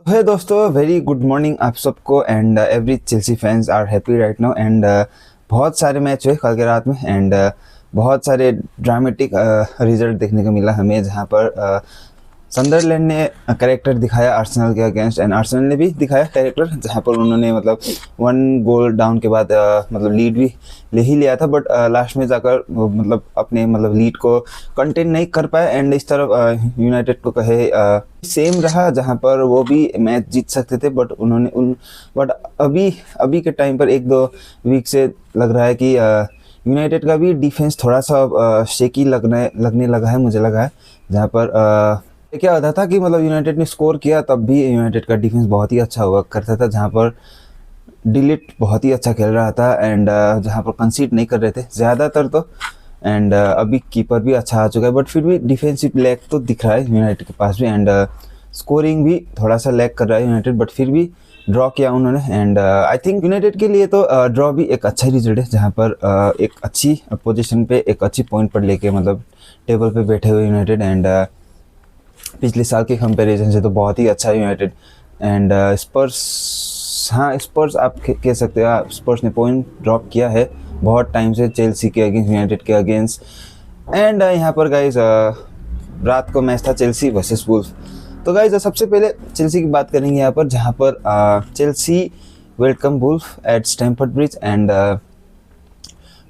है दोस्तों, very good morning आप सबको and every Chelsea fans are happy right now and बहुत सारे मैच हुए कल के रात में एंड बहुत सारे ड्रामेटिक रिजल्ट देखने को मिला हमें, जहां पर संदरलैंड ने कैरेक्टर दिखाया आर्सेनल के अगेंस्ट एंड आर्सेनल ने भी दिखाया कैरेक्टर, जहां पर उन्होंने मतलब 1 गोल डाउन के बाद मतलब लीड भी ले ही लिया था, बट लास्ट में जाकर मतलब अपने मतलब लीड को कंटेन नहीं कर पाए एंड इस तरफ यूनाइटेड को कहे सेम रहा, जहां पर वो भी मैच जीत सकते थे, बट उन्होंने बट अभी के टाइम पर 1-2 वीक से लग रहा है कि यूनाइटेड का भी डिफेंस थोड़ा सा शेकी लगने लगा है, मुझे लगा है, जहाँ पर क्या होता था कि मतलब यूनाइटेड ने स्कोर किया तब भी यूनाइटेड का डिफेंस बहुत ही अच्छा हुआ करता था, जहाँ पर डिलीट बहुत ही अच्छा खेल रहा था एंड जहाँ पर कंसीड नहीं कर रहे थे ज़्यादातर तो, एंड अभी कीपर भी अच्छा आ चुका है, बट फिर भी डिफेंसिव लैग तो दिख रहा है यूनाइटेड के पास भी एंड स्कोरिंग भी थोड़ा सा लैग कर रहा है यूनाइटेड, बट फिर भी ड्रॉ किया उन्होंने एंड आई थिंक यूनाइटेड के लिए तो ड्रॉ भी एक अच्छा रिजल्ट है, जहाँ पर एक अच्छी पोजीशन पे एक अच्छी पॉइंट पर लेके मतलब टेबल पे बैठे हुए यूनाइटेड एंड पिछले साल के कंपैरिजन से तो बहुत ही अच्छा है यूनाइटेड एंड स्पर्स, हाँ स्पर्स आप कह सकते हो, स्पर्स ने पॉइंट ड्रॉप किया है बहुत टाइम से चेल्सी के अगेंस्ट, यूनाइटेड के अगेंस्ट एंड यहाँ पर गाइज रात को मैच था चेल्सी वर्सेस वुल्फ। तो गाइज सबसे पहले चेल्सी की बात करेंगे यहाँ पर, जहाँ पर Chelsea welcome Wolf at Stamford Bridge and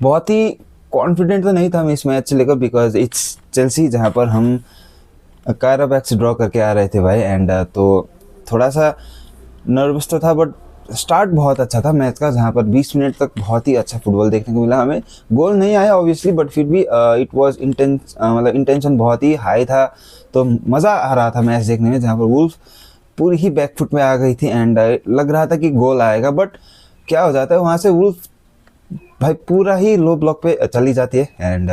बहुत ही कॉन्फिडेंट तो नहीं था मैं इस मैच से लेकर, बिकॉज इट्स चेल्सी, जहाँ पर हम काराबैक से ड्रॉ करके आ रहे थे भाई एंड तो थोड़ा सा नर्वस तो था, बट स्टार्ट बहुत अच्छा था मैच का, जहाँ पर 20 मिनट तक बहुत ही अच्छा फुटबॉल देखने को मिला हमें। गोल नहीं आया ऑब्वियसली, बट फिर भी इट वाज इंटेंस, मतलब इंटेंशन बहुत ही हाई था, तो मज़ा आ रहा था मैच देखने में, जहाँ पर वुल्फ पूरी ही बैकफुट में आ गई थी एंड लग रहा था कि गोल आएगा, बट क्या हो जाता है वहाँ से वुल्फ भाई पूरा ही लो ब्लॉक पे चली जाती है एंड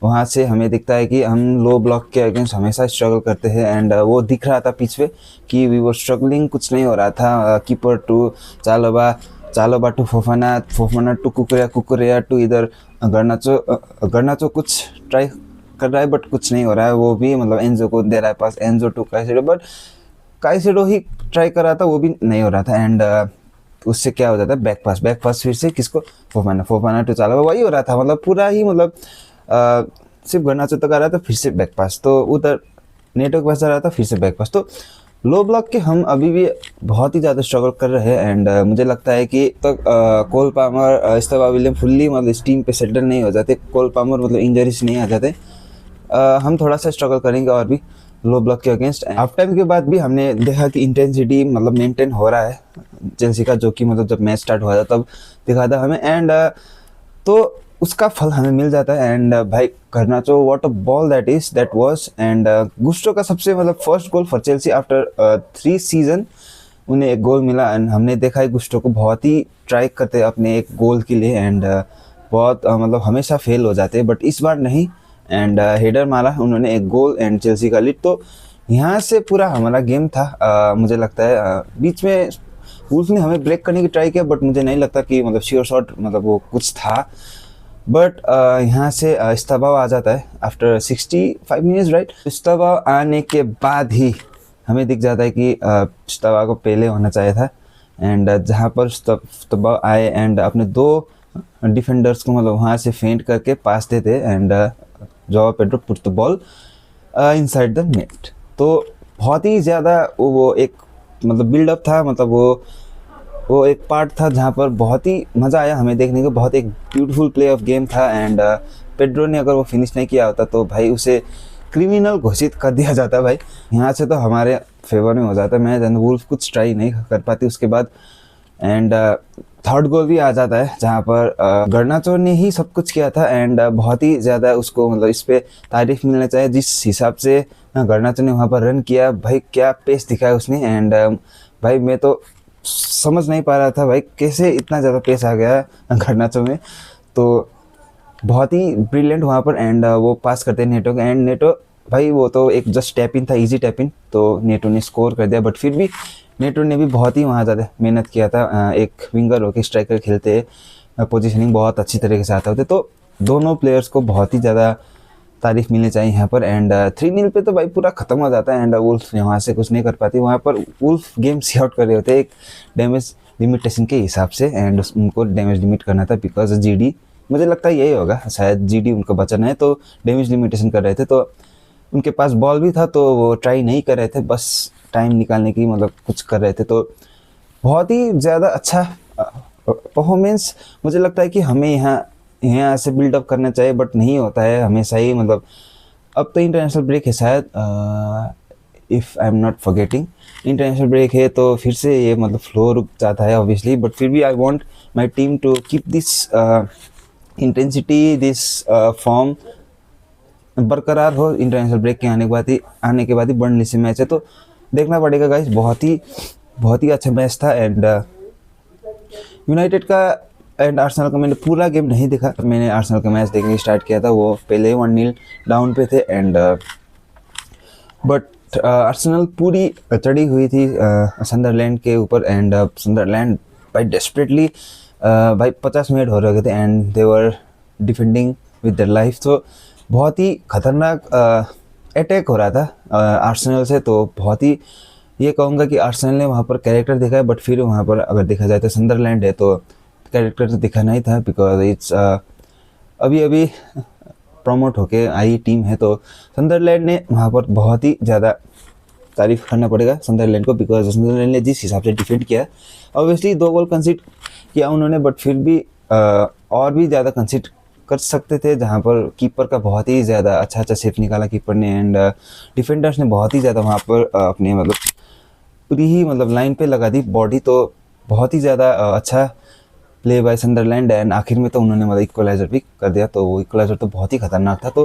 वहाँ से हमें दिखता है कि हम लो ब्लॉक के अगेंस्ट हमेशा स्ट्रगल करते हैं एंड वो दिख रहा था पिच पे कि वी वर स्ट्रगलिंग, कुछ नहीं हो रहा था, keeper to Chalobah to Fofana to Cucurella to इधर गर्नाचो कुछ ट्राई कर रहा है, बट कुछ नहीं हो रहा है, वो भी मतलब एंजो को दे रहा है pass, Enzo to Caicedo, but Caicedo ही ट्राई कर रहा था, वो भी नहीं हो रहा था एंड उससे क्या हो जाता है बैक पास फिर से किसको, फोफाना टू चालोबा, वही हो रहा था, मतलब पूरा ही मतलब सिर्फ गर्नाचो तक आ रहा था, फिर से बैक पास, तो उधर नेटवर्क पास आ रहा था, फिर से बैक पास, तो लो ब्लॉक के हम अभी भी बहुत ही ज़्यादा स्ट्रगल कर रहे हैं एंड मुझे लगता है कि तक कोल पामर इस्ताबा विलियम फुल्ली मतलब इस टीम पे सेटल नहीं हो जाते, कोल पामर मतलब इंजरी से नहीं आ जाते, हम थोड़ा सा स्ट्रगल करेंगे और भी लो ब्लॉक के अगेंस्ट। हाफ टाइम के बाद भी हमने देखा कि इंटेंसिटी मतलब मेंटेन हो रहा है चेल्सी का, जो कि मतलब जब मैच स्टार्ट हुआ था तब दिखा था हमें एंड तो उसका फल हमें मिल जाता है एंड भाई गर्नाचो what a ball that was and Gusto का सबसे मतलब first goal for Chelsea after 3 season, उन्हें एक गोल मिला एंड हमने देखा है गुस्टो को बहुत ही ट्राई करते अपने एक गोल के लिए एंड बहुत मतलब हमेशा फेल हो जाते हैं, बट इस बार नहीं एंड हेडर मारा उन्होंने एक गोल एंड चेल्सी का लीड, तो यहाँ से पूरा हमारा गेम था। मुझे लगता है बीच में वुल्फ ने हमें ब्रेक करने की ट्राई किया, बट मुझे नहीं लगता कि मतलब श्योर शॉट मतलब वो कुछ था, बट यहाँ से इस्ताबा आ जाता है आफ्टर 65 मिनट्स राइट। इस्ताबा आने के बाद ही हमें दिख जाता है कि इस्ताबा को पहले होना चाहिए था एंड जहाँ पर इस्ताबा आए एंड अपने 2 डिफेंडर्स को मतलब वहाँ से फेंट करके पास देते and Joao Pedro put the ball inside the net, तो बहुत ही ज़्यादा वो एक मतलब बिल्डअप था, मतलब वो एक पार्ट था जहाँ पर बहुत ही मज़ा आया हमें देखने को, बहुत एक ब्यूटीफुल प्ले ऑफ गेम था एंड पेड्रो ने अगर वो फिनिश नहीं किया होता तो भाई उसे क्रिमिनल घोषित कर दिया जाता भाई, यहाँ से तो हमारे फेवर में हो जाता मैच एंड वुल्फ कुछ ट्राई नहीं कर पाती उसके बाद एंड थर्ड गोल भी आ जाता है, जहाँ पर गर्नाचो ने ही सब कुछ किया था एंड बहुत ही ज़्यादा उसको मतलब इस पर तारीफ मिलना चाहिए, जिस हिसाब से गर्नाचो ने वहाँ पर रन किया, भाई क्या पेस दिखाया उसने एंड भाई मैं तो समझ नहीं पा रहा था भाई कैसे इतना ज़्यादा पेस आ गया गर्नाचो में, तो बहुत ही ब्रिलियंट वहाँ पर एंड वो पास करते हैं नेटो एंड नेटो भाई वो तो एक जस्ट टैप इन था, इजी टैप इन, तो नेटो ने स्कोर कर दिया, बट फिर भी नेटो ने भी बहुत ही वहाँ ज़्यादा मेहनत किया था, एक विंगर होकर स्ट्राइकर खेलते पोजीशनिंग बहुत अच्छी तरीके से आता होते, तो दोनों प्लेयर्स को बहुत ही ज़्यादा तारीफ मिलनी चाहिए यहाँ पर। एंड 3-0 पे तो भाई पूरा ख़त्म हो जाता है एंड वुल्फ यहाँ से कुछ नहीं कर पाती। वहाँ पर वुल्फ गेम सी आउट कर रहे होते एक डैमेज लिमिटेशन के हिसाब से एंड उनको डैमेज लिमिट करना था बिकॉज जीडी, मुझे लगता है यही होगा शायद, जीडी उनका बचन है तो डैमेज लिमिटेशन कर रहे थे। तो उनके पास बॉल भी था तो वो ट्राई नहीं कर रहे थे, बस टाइम निकालने की मतलब कुछ कर रहे थे। तो बहुत ही ज़्यादा अच्छा परफॉर्मेंस मुझे लगता है कि हमें यहाँ से बिल्डअप करना चाहिए, बट नहीं होता है हमेशा ही। मतलब अब तो इंटरनेशनल ब्रेक है शायद, if I am not forgetting international break है तो फिर से ये मतलब फ्लो रुक जाता है ऑब्वियसली, बट फिर भी I want my team to keep this intensity, this form बरकरार हो। इंटरनेशनल ब्रेक के आने के बाद ही बर्नली से मैच है तो देखना पड़ेगा गाइस। बहुत ही अच्छा मैच था एंड यूनाइटेड का एंड आर्सेनल का मैंने पूरा गेम नहीं देखा। मैंने आर्सेनल का मैच देखने स्टार्ट किया था, वो पहले 1-0 डाउन पे थे एंड बट आर्सेनल पूरी चढ़ी हुई थी सन्दरलैंड के ऊपर एंड सन्दरलैंड भाई डेस्परेटली भाई 50 मिनट हो रहे थे and they were defending with their life. तो बहुत ही खतरनाक अटैक हो रहा था आर्सेनल से। तो बहुत ही ये कहूँगा कि आर्सेनल ने वहाँ पर कैरेक्टर दिखा है, बट फिर वहाँ पर अगर देखा जाए तो सन्दरलैंड है तो कैरेक्टर तो दिखा नहीं था बिकॉज इट्स अभी प्रमोट होके आई टीम है। तो सन्दरलैंड ने वहाँ पर बहुत ही ज़्यादा तारीफ करना पड़ेगा सन्दरलैंड को बिकॉज सन्दरलैंड ने जिस हिसाब से डिफेंड किया, ऑब्वियसली 2 गोल कंसीड किया उन्होंने, बट फिर भी और भी ज़्यादा कंसीड कर सकते थे, जहाँ पर कीपर का बहुत ही ज़्यादा अच्छा सेफ निकाला कीपर ने एंड डिफेंडर्स ने बहुत ही ज़्यादा वहाँ पर अपने मतलब पूरी ही मतलब लाइन पे लगा दी बॉडी। तो बहुत ही ज़्यादा अच्छा प्ले बाय सन्दरलैंड एंड आखिर में तो उन्होंने मतलब इक्वलाइजर भी कर दिया। तो वो इक्वलाइजर तो बहुत ही खतरनाक था। तो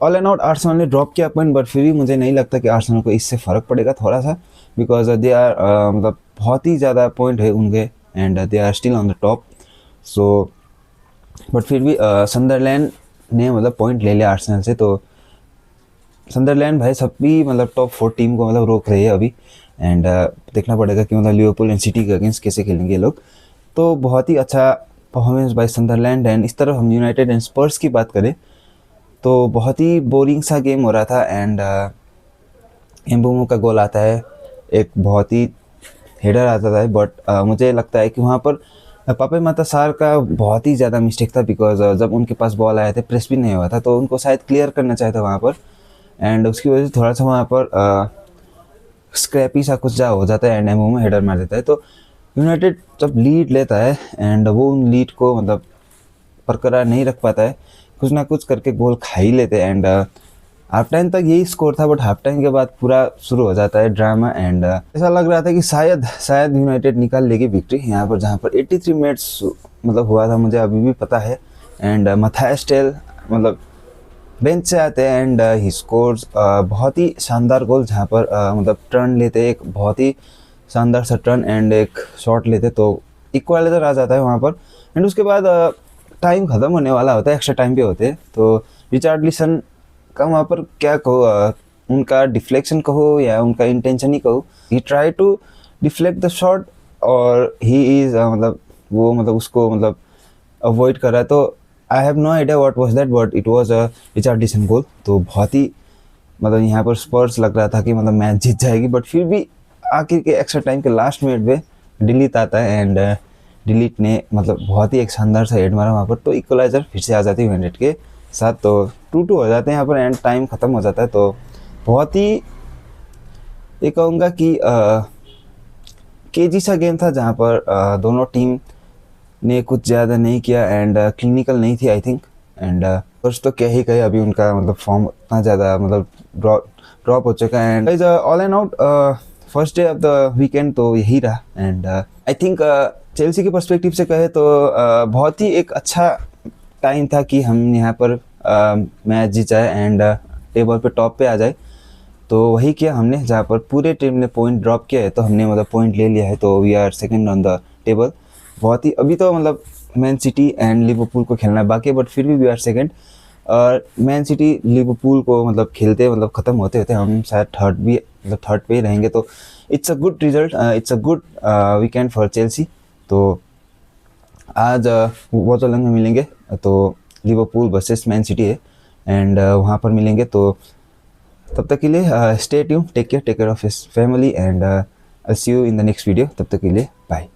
ऑल एंड आउट आर्सेनल ने ड्रॉप किया पॉइंट, बट फिर भी मुझे नहीं लगता कि आर्सेनल को इससे फ़र्क पड़ेगा थोड़ा सा बिकॉज दे आर मतलब बहुत ही ज़्यादा पॉइंट है उनके and they are still on the top. So but फिर भी सन्दरलैंड ने मतलब पॉइंट ले लिया आर्सेनल से। तो सन्दरलैंड भाई सब भी मतलब टॉप 4 टीम को मतलब रोक रही है अभी एंड देखना पड़ेगा कि मतलब लिवरपूल एंड सिटी के अगेंस्ट कैसे खेलेंगे ये लोग। तो बहुत ही अच्छा परफॉर्मेंस बाय सन्दरलैंड एंड इस तरफ हम यूनाइटेड एंड स्पर्स की बात करें तो बहुत ही बोरिंग सा गेम हो रहा था एंड एम्बोमो का गोल आता है, एक बहुत ही हेडर आता था, बट मुझे लगता है कि वहाँ पर पापे माता सार का बहुत ही ज़्यादा मिस्टेक था बिकॉज जब उनके पास बॉल आए थे प्रेस भी नहीं हुआ था तो उनको शायद क्लियर करना चाहिए था वहाँ पर एंड उसकी वजह से थोड़ा सा वहाँ पर स्क्रैपी सा कुछ हो जाता है एंड एम्बोमो हेडर मार देता है। तो यूनाइटेड जब लीड लेता है एंड वो उन लीड को मतलब बरकरार नहीं रख पाता है, कुछ ना कुछ करके गोल खा ही लेते हैं एंड हाफ टाइम तक यही स्कोर था, बट हाफ टाइम के बाद पूरा शुरू हो जाता है ड्रामा एंड ऐसा लग रहा था कि शायद यूनाइटेड निकाल लेगी विक्ट्री यहाँ पर, जहाँ पर 83 मिनट्स मतलब हुआ था, मुझे अभी भी पता है एंड मैथायस टेल मतलब बेंच से आते हैं एंड ही स्कोर्स बहुत ही शानदार गोल, जहाँ पर मतलब टर्न लेते एक बहुत ही शानदार सा टर्न एंड एक शॉट लेते तो इक्वलाइजर आ जाता है वहाँ पर एंड उसके बाद टाइम ख़त्म होने वाला होता है, एक्स्ट्रा टाइम पे होते हैं। तो रिचार्डलिसन का वहाँ पर क्या कहो, उनका डिफ्लेक्शन कहो या उनका इंटेंशन ही कहो, he try to deflect the shot और ही इज़ मतलब वो मतलब उसको मतलब अवॉइड कर रहा है। तो I have no idea what was that, but it was a Richarlison goal. तो बहुत ही मतलब यहाँ पर स्पर्स लग रहा था कि मतलब मैच जीत जाएगी, बट फिर भी आखिर के एक्स्ट्रा टाइम के लास्ट मिनट पे डिलीट आता है एंड डिलीट ने मतलब बहुत ही एक शानदार सा हेड मारा वहाँ पर। तो इक्वलाइजर फिर से आ जाती है यूनाइटेड के साथ, तो 2-2 हो जाते हैं यहाँ पर एंड टाइम ख़त्म हो जाता है। तो बहुत ही ये कहूँगा कि केजी सा गेम था, जहाँ पर दोनों टीम ने कुछ ज़्यादा नहीं किया एंड क्लिनिकल नहीं थी आई थिंक एंड फर्स्ट तो क्या ही कहे, अभी उनका मतलब फॉर्म इतना ज़्यादा मतलब ड्रॉप हो चुका है and all and out first day of the weekend तो यही रहा एंड आई थिंक चेल्सी के पर्सपेक्टिव से कहे तो बहुत ही एक अच्छा टाइम था कि हम यहाँ पर मैच जीत जाए एंड टेबल पे टॉप पे आ जाए। तो वही किया हमने, जहाँ पर पूरे टीम ने पॉइंट ड्रॉप किया है तो हमने मतलब पॉइंट ले लिया है, तो we are second on the table. बहुत ही अभी तो मतलब मैन सिटी एंड लिवरपूल को खेलना है बाकी, बट फिर भी वी आर सेकंड और मैन सिटी लिवरपूल को मतलब खेलते मतलब ख़त्म होते होते हम शायद थर्ड पे ही रहेंगे। तो it's a good result, it's a good weekend for Chelsea. तो आज वोटरलैंड में मिलेंगे, तो लिवरपूल वर्सेस मैन सिटी है। एंड वहाँ पर मिलेंगे। तो तब तक के लिए stay tune, take care of his family and see you in the next video. तब तक के लिए बाय।